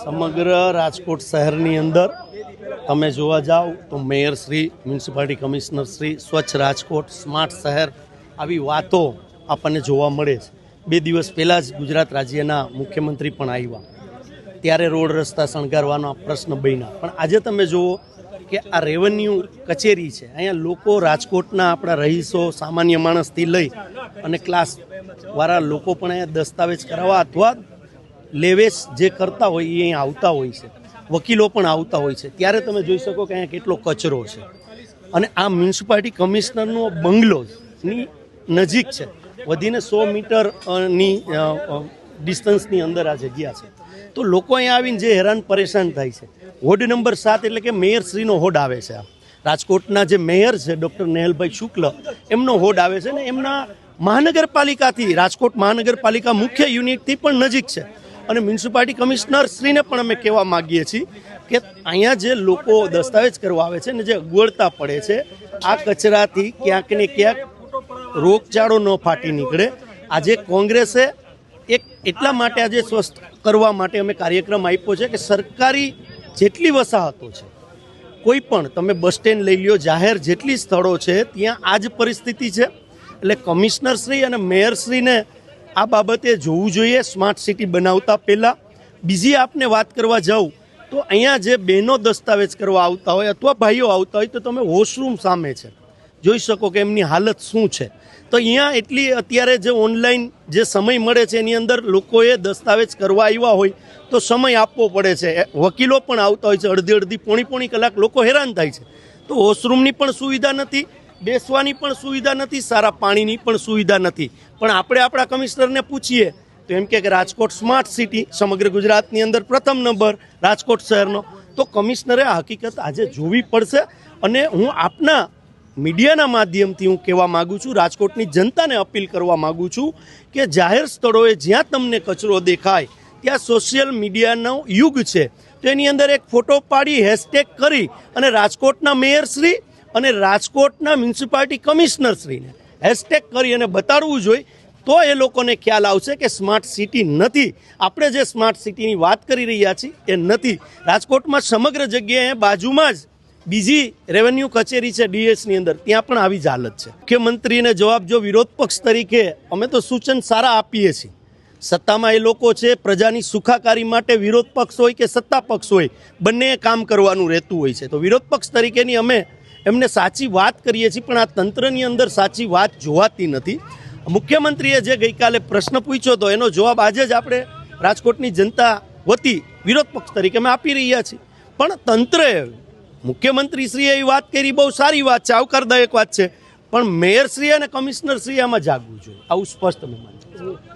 સમગ્ર રાજકોટ શહેરની અંદર તમે જોવા જાઓ તો મેયરશ્રી, મ્યુનિસિપાલિટી કમિશનરશ્રી, સ્વચ્છ રાજકોટ, સ્માર્ટ શહેર, આવી વાતો આપણને જોવા મળે છે. 2 દિવસ પહેલાં જ ગુજરાત રાજ્યના મુખ્યમંત્રી પણ આવ્યા, ત્યારે રોડ રસ્તા શણગારવાનો પ્રશ્ન બન્યા. પણ આજે તમે જુઓ કે આ રેવન્યુ કચેરી છે, અહીંયા લોકો, રાજકોટના આપણા રહીશો, સામાન્ય માણસથી લઈ અને ક્લાસવાળા લોકો પણ અહીંયા દસ્તાવેજ કરાવવા અથવા લેવેશ જે કરતા હોય એ અહીંયા આવતા હોય છે, વકીલો પણ આવતા હોય છે. ત્યારે તમે જોઈ શકો કે અહીંયા કેટલો કચરો છે. અને આ મ્યુનિસિપાલિટી કમિશનરનો બંગલોની નજીક છે, વધીને 100 મીટરની ડિસ્ટન્સની અંદર આ જગ્યા છે. તો લોકો અહીંયા આવીને જે હેરાન પરેશાન થાય છે. વોર્ડ નંબર 7 એટલે કે મેયરશ્રીનો હોડ આવે છે. રાજકોટના જે મેયર છે ડૉક્ટર નેહલભાઈ શુક્લ, એમનો હોડ આવે છે ને એમના મહાનગરપાલિકાથી, રાજકોટ મહાનગરપાલિકા મુખ્ય યુનિટથી પણ નજીક છે. અને મ્યુનિસિપાલિટી કમિશનરશ્રીને પણ અમે કહેવા માગીએ છીએ કે અહીંયા જે લોકો દસ્તાવેજ કરવા આવે છે ને જે અગવડતા પડે છે, આ કચરાથી ક્યાંક ને ક્યાંક રોગચાળો ન ફાટી નીકળે. આજે કોંગ્રેસે એટલા માટે આજે સ્વસ્થ કરવા માટે અમે કાર્યક્રમ આપ્યો છે કે સરકારી જેટલી વસાહતો છે, કોઈ પણ તમે બસ સ્ટેન્ડ લઈ લ્યો, જાહેર જેટલી સ્થળો છે ત્યાં આ જ પરિસ્થિતિ છે. એટલે કમિશનરશ્રી અને મેયરશ્રીને આ બાબતે જોવું જોઈએ સ્માર્ટ સિટી બનાવતા પહેલાં. બીજી આપને વાત કરવા જાઉં તો અહીંયા જે બહેનો દસ્તાવેજ કરવા આવતા હોય અથવા ભાઈઓ આવતા હોય તો તમે વોશરૂમ સામે છે, જોઈ શકો કે એમની હાલત શું છે. તો અહીંયા એટલી અત્યારે જે ઓનલાઈન જે સમય મળે છે એની અંદર લોકોએ દસ્તાવેજ કરવા આવ્યા હોય તો સમય આપવો પડે છે. વકીલો પણ આવતા હોય છે, અડધી પોણી કલાક લોકો હેરાન થાય છે. તો વોશરૂમની પણ સુવિધા નથી, બેસવાની પણ સુવિધા નથી, સારા પાણીની પણ સુવિધા નથી. પણ આપણે આપણા કમિશનરને પૂછીએ તો એમ કે રાજકોટ સ્માર્ટ સિટી સમગ્ર ગુજરાતની અંદર પ્રથમ નંબર રાજકોટ શહેરનો. તો કમિશનરે આ હકીકત આજે જોવી પડશે. અને હું આપના મીડિયાના માધ્યમથી હું કહેવા માગું છું, રાજકોટની જનતાને અપીલ કરવા માગું છું કે જાહેર સ્થળોએ જ્યાં તમને કચરો દેખાય ત્યાં સોશિયલ મીડિયાનો યુગ છે, તો એની અંદર એક ફોટો પાડી હેશટેગ કરી અને રાજકોટના મેયરશ્રી અને રાજકોટના મ્યુનિસિપાલિટી કમિશનરશ્રીને હેશટેગ કરી અને બતાડવું જોઈએ. તો એ લોકોને ખ્યાલ આવશે કે સ્માર્ટ સિટી નથી. આપણે જે સ્માર્ટ સિટીની વાત કરી રહ્યા છીએ એ નથી. રાજકોટમાં સમગ્ર જગ્યાએ બાજુમાં જ બીજી રેવન્યુ કચેરી છે ડીએસની અંદર, ત્યાં પણ આવી જ હાલત છે. મુખ્યમંત્રીને જવાબ જો વિરોધ પક્ષ તરીકે અમે તો સૂચન સારા આપીએ છીએ. સત્તામાં એ લોકો છે, પ્રજાની સુખાકારી માટે વિરોધ પક્ષ હોય કે સત્તા પક્ષ હોય, બંને કામ કરવાનું રહેતું હોય છે. તો વિરોધ પક્ષ તરીકેની અમે એમને સાચી વાત કરીએ છીએ, પણ આ તંત્રની અંદર સાચી વાત જોવાતી નથી. મુખ્યમંત્રીએ જે ગઈકાલે પ્રશ્ન પૂછ્યો હતો એનો જવાબ આજે જ આપણે રાજકોટની જનતા વતી વિરોધ પક્ષ તરીકે અમે આપી રહ્યા છીએ. પણ તંત્રએ, મુખ્યમંત્રીશ્રીએ એ વાત કરી, બહુ સારી વાત છે, આવકારદાયક વાત છે, પણ મેયરશ્રી અને કમિશનરશ્રીએ આમાં જાગવું જોઈએ. આવું સ્પષ્ટ અમે માનીએ છીએ.